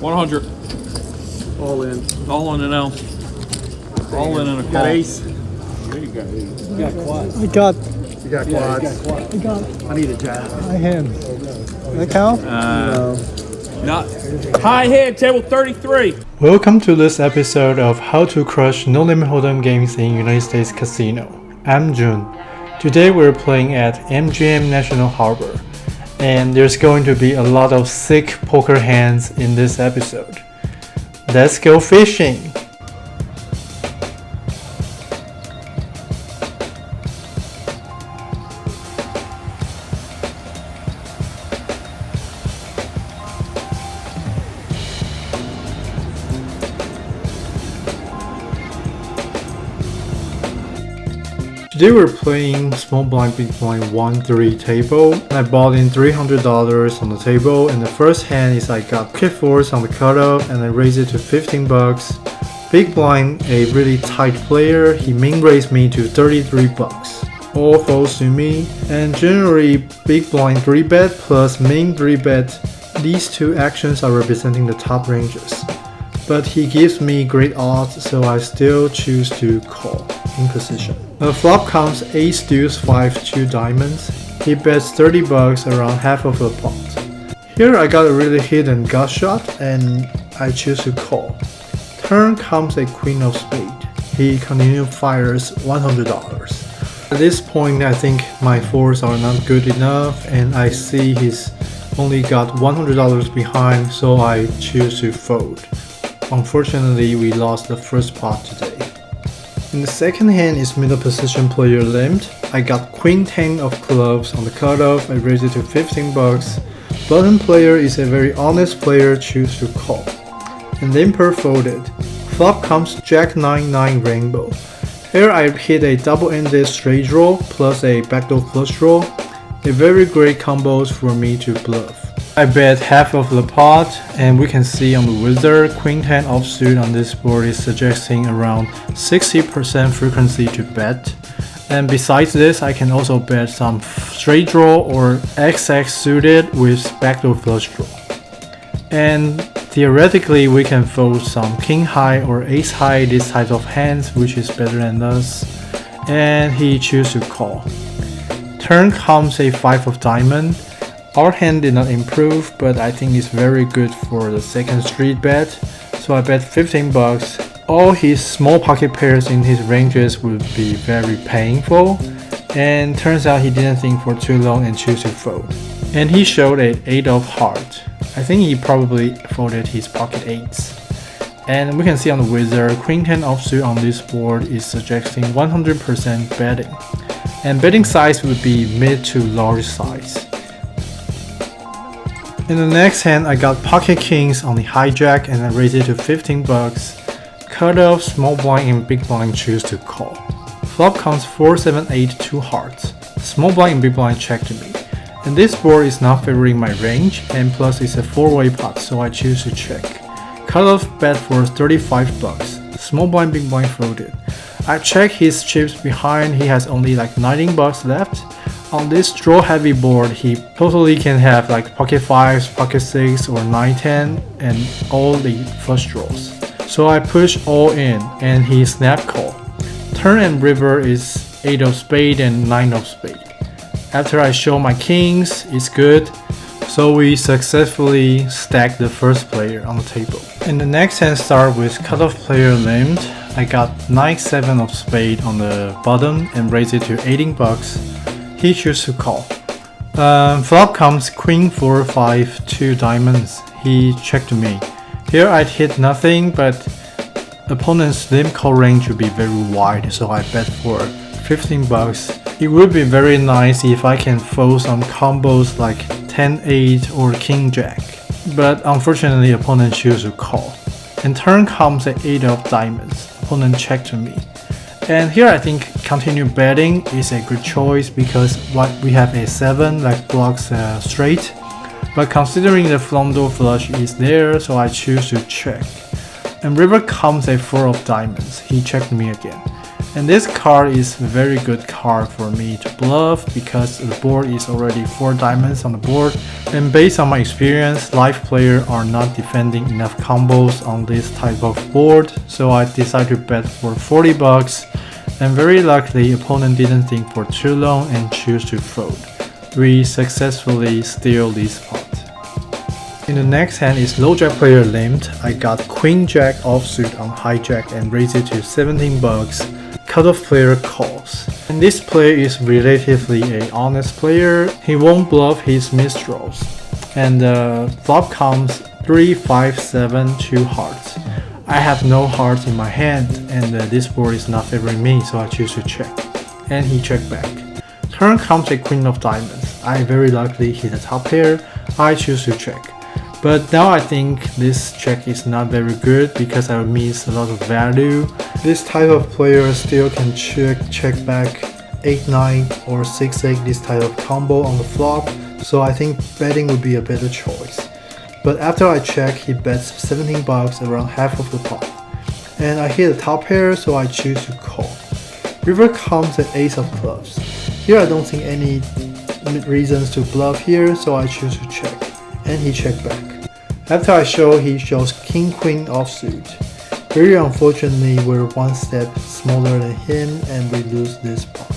100. All in. All in and out. All in and a call. Got ace. You got quad. I got. You got quads. I got. I need a jab. High hand. That count? Not high hand, table 33. Welcome to this episode of How to Crush No Limit Hold'em Games in United States Casino. I'm Jun. Today we're playing at MGM National Harbor, and there's going to be a lot of sick poker hands in this episode. Let's go fishing! Today we're playing small blind, big blind 1-3 table. I bought in $300 on the table, and the first hand is I got pocket fours on the cutoff and I raised it to 15 bucks. Big blind, a really tight player, he min raised me to 33 bucks. All falls to me, and generally big blind 3-bet plus min 3-bet, these two actions are representing the top ranges. But he gives me great odds, so I still choose to call in position. The flop comes ace deuce 5 2 diamonds. He bets 30 bucks, around half of the pot. Here I got a really hidden gut shot and I choose to call. Turn comes a queen of spade. He continues fires $100. At this point I think my fours are not good enough and I see he's only got $100 behind, so I choose to fold. Unfortunately, we lost the first pot today. In the second hand is middle position player limped. I got queen 10 of clubs on the cutoff. I raised it to 15 bucks. Bottom player is a very honest player, choose to call. And limper folded. Flop comes jack 9-9 rainbow. Here I hit a double-ended straight draw plus a backdoor flush draw. A very great combos for me to bluff. I bet half of the pot, and we can see on the wizard, queen 10 offsuit on this board is suggesting around 60% frequency to bet. And besides this, I can also bet some straight draw or XX suited with backdoor flush draw. And theoretically, we can fold some king high or ace high, this type of hands, which is better than us. And he chooses to call. Turn comes a 5 of diamond. Our hand did not improve, but I think it's very good for the second street bet, so I bet 15 bucks. All his small pocket pairs in his ranges would be very painful, and turns out he didn't think for too long and chose to fold. And he showed an 8 of heart. I think he probably folded his pocket 8s. And we can see on the wizard, queen 10 offsuit on this board is suggesting 100% betting. And betting size would be mid to large size. In the next hand, I got pocket kings on the hijack and I raised it to 15 bucks. Cutoff, small blind and big blind choose to call. Flop comes 4, 7, 8, 2 hearts. Small blind and big blind check to me. And this board is not favoring my range, and plus it's a 4-way pot, so I choose to check. Cutoff bet for 35 bucks. Small blind, big blind folded. I check his chips behind, he has only like 19 bucks left. On this draw heavy board, he totally can have like pocket 5s, pocket 6 or 9-10 and all the flush draws. So I push all in and he snap call. Turn and river is 8 of spade and 9 of spade. After I show my kings, it's good. So we successfully stack the first player on the table. And the next hand start with cutoff player limped. I got 9-7 of spade on the bottom and raised it to 18 bucks. He chooses to call. Flop comes queen 4 5 2 diamonds. He checked me. Here I'd hit nothing, but opponent's limp call range would be very wide, so I bet for 15 bucks. It would be very nice if I can fold some combos like 10-8 or king jack. But unfortunately, opponent chooses to call. And turn comes at 8 of diamonds. Opponent checked to me. And here I think continue betting is a good choice because what we have a 7 like blocks straight, but considering the flambeau flush is there, so I choose to check. And river comes a 4 of diamonds. He checked me again. And this card is a very good card for me to bluff because the board is already 4 diamonds on the board. And based on my experience, live players are not defending enough combos on this type of board. So I decided to bet for 40 bucks. And very luckily, opponent didn't think for too long and choose to fold. We successfully steal this pot. In the next hand is low jack player limped. I got queen jack offsuit on hijack and raised it to 17 bucks. Cutoff player calls. And this player is relatively an honest player. He won't bluff his misdraws. And flop comes 3, 5, 7, 2 hearts. I have no hearts in my hand and this board is not favoring me, so I choose to check. And he checked back. Turn comes a queen of diamonds. I very luckily hit the top pair. I choose to check. But now I think this check is not very good because I will miss a lot of value. This type of player still can check back 8-9 or 6-8, this type of combo on the flop. So I think betting would be a better choice. But after I check, he bets 17 bucks, around half of the pot. And I hit the top pair, so I choose to call. River comes an ace of clubs. Here I don't see any reasons to bluff here, so I choose to check. And he checked back. After I show, he shows king queen offsuit. Very unfortunately, we're one step smaller than him and we lose this pot.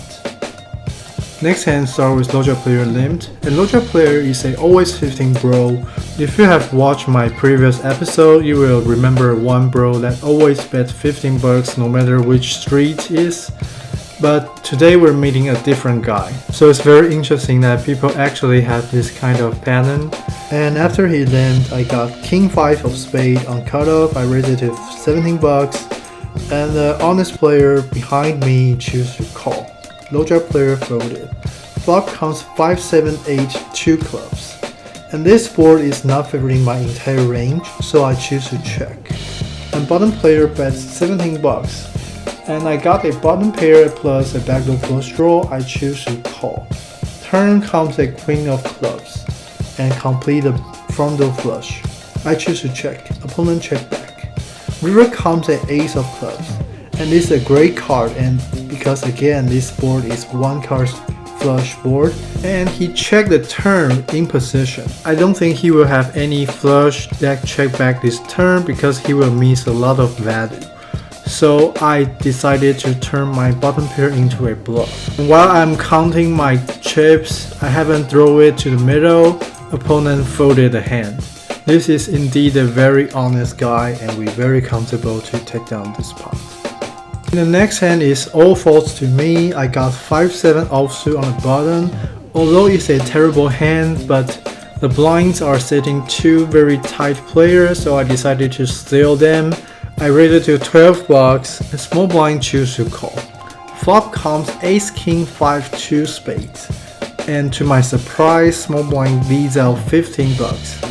Next hand start with low jack player limped. And low jack player is a always 15 bro. If you have watched my previous episode, you will remember one bro that always bet 15 bucks no matter which street is. But today we're meeting a different guy. So it's very interesting that people actually have this kind of pattern. And after he limped, I got king 5 of spade on cutoff. I raised it to 17 bucks. And the honest player behind me choose to call. Low jack player folded. Flop comes 5, 7, 8, 2 clubs. And this board is not favoring my entire range, so I choose to check. And bottom player bets 17 bucks. And I got a bottom pair plus a backdoor flush draw. I choose to call. Turn comes a queen of clubs and complete a front door flush. I choose to check. Opponent check back. River comes an ace of clubs. And this is a great card, and because again this board is one card flush board, and he checked the turn in position. I don't think he will have any flush that check back this turn because he will miss a lot of value. So I decided to turn my bottom pair into a bluff. And while I'm counting my chips, I haven't thrown it to the middle. Opponent folded the hand. This is indeed a very honest guy and we're very comfortable to take down this pot. The next hand is all faults to me. I got 5-7 offsuit on the bottom. Although it's a terrible hand, but the blinds are sitting 2 very tight players, so I decided to steal them. I raised it to 12 bucks. A small blind choose to call. Flop comes ace king 5 2 spades. And to my surprise, small blind leads out 15 bucks.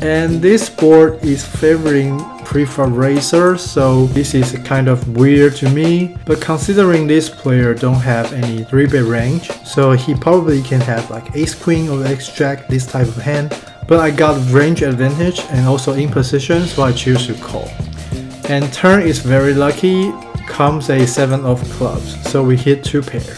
And this board is favoring pre-flop raiser, so this is kind of weird to me. But considering this player don't have any 3-bet range, so he probably can have like ace queen or ace jack, this type of hand. But I got range advantage and also in position, so I choose to call. And turn is very lucky, comes a 7 of clubs, so we hit 2 pair.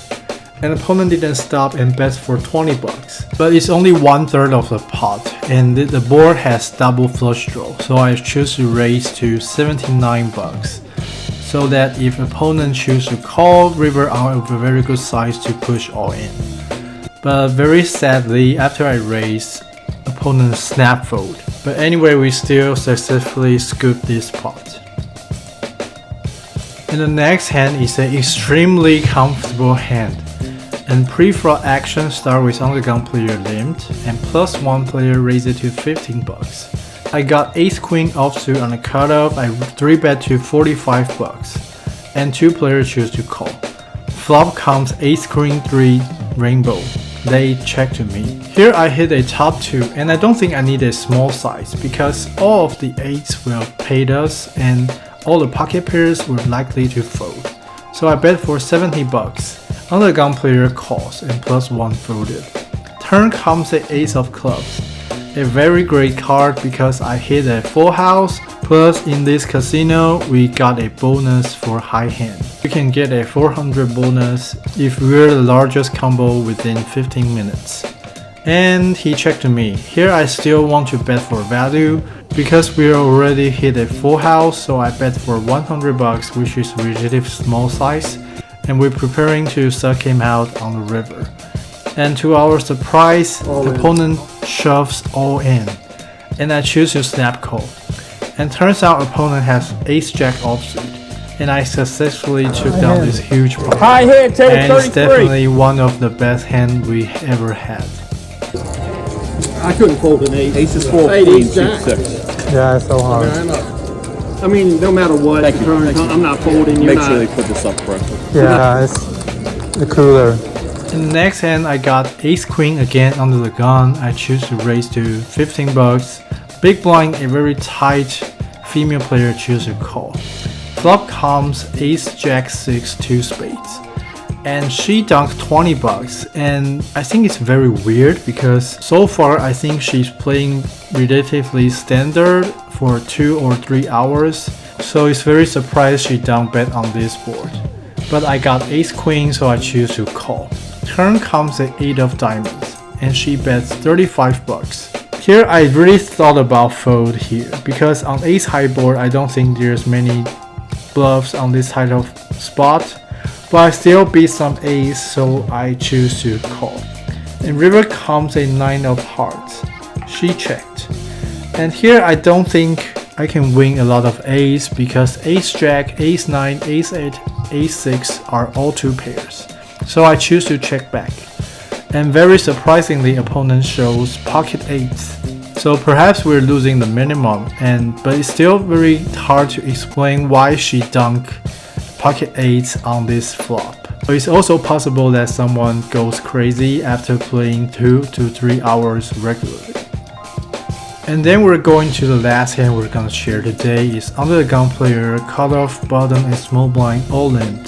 And opponent didn't stop and bets for 20 bucks. But it's only 1/3 of the pot, and the board has double flush draw, so I choose to raise to 79 bucks. So that if opponent choose to call, river are of a very good size to push all in. But very sadly, after I raise, opponent snap fold. But anyway, we still successfully scoop this pot. And the next hand is an extremely comfortable hand. And pre-flop action start with undergun player limped and +1 player raise it to 15 bucks. I got ace queen offsuit on the cutoff. I 3-bet to 45 bucks. And 2 players choose to call. Flop comes ace queen 3 rainbow. They check to me. Here I hit a top 2 and I don't think I need a small size because all of the 8s will paid us and all the pocket pairs were likely to fold. So I bet for 70 bucks. Undergun player calls and +1 folded. Turn comes the ace of clubs. a very great card because I hit a full house. Plus in this casino we got a bonus for high hand. You can get a 400 bonus if we're the largest combo within 15 minutes. And he checked to me. Here I still want to bet for value because we already hit a full house, so I bet for 100 bucks, which is relatively small size, and we're preparing to suck him out on the river. And to our surprise, the opponent shoves all in, and I choose to snap call. And turns out opponent has ace jack offsuit, and I successfully took down this huge pot. High hit, table And it's 33. definitely one of the best hand we ever had. I couldn't fold an ace. Ace is 4, Eight, queen, ace, jack. 6. Yeah, it's so hard. I mean, no matter what, Thank you. turn, I'm not folding. You're Make sure not. they put this up correctly. Yeah, it's the cooler. In the next hand, I got ace queen again under the gun. I choose to raise to 15 bucks. Big blind, a very tight female player choose to call. Flop comes ace jack 6 2 spades. And she dunked 20 bucks, and I think it's very weird because so far I think she's playing relatively standard for 2 or 3 hours, so it's very surprised she dunked bet on this board. But I got ace queen, so I choose to call. Turn comes the 8 of diamonds, and she bets 35 bucks. Here I really thought about fold here because on ace high board I don't think there's many bluffs on this type of spot. But I still beat some ace, so I choose to call. In river comes a 9 of hearts. She checked. And here I don't think I can win a lot of ace because ace jack, ace 9, ace 8, ace 6 are all 2 pairs. So I choose to check back. And very surprisingly opponent shows pocket 8s. So perhaps we're losing the minimum, but it's still very hard to explain why she dunked pocket 8s on this flop. But it's also possible that someone goes crazy after playing 2 to 3 hours regularly. And then we're going to the last hand we're gonna share today is under the gun player, cut off bottom and small blind all in.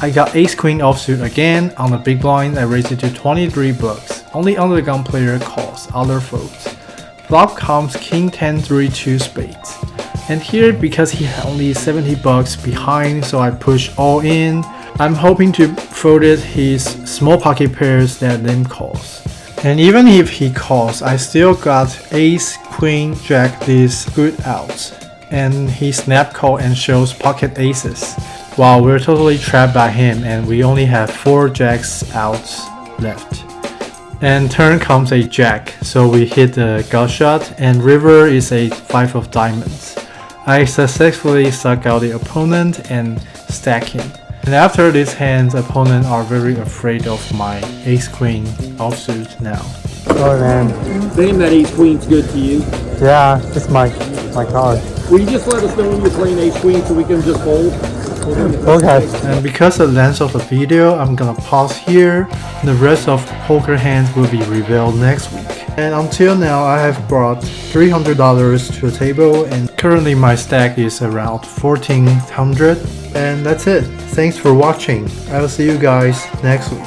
I got ace queen offsuit again. On the big blind I raised it to 23 bucks. Only under the gun player calls, other folds. Flop comes king 10 3 2 spades. And here, because he had only 70 bucks behind, so I push all in. I'm hoping to fold it his small pocket pairs that limp calls. And even if he calls, I still got ace, queen, jack these good outs. And he snap call and shows pocket aces. Wow, we're totally trapped by him and we only have 4 jacks outs left. And turn comes a jack, so we hit the gut shot, and river is a 5 of diamonds. I successfully suck out the opponent and stack him. And after this hand, opponents are very afraid of my ace queen offsuit now. Oh man, Saying that ace queen's good to you. yeah, it's my card. Will you just let us know when you're playing ace queen so we can just fold? Okay. And because of the length of the video, I'm gonna pause here. The rest of poker hands will be revealed next week. And until now, I have brought $300 to the table, and currently my stack is around $1,400. And that's it. Thanks for watching. I will see you guys next week.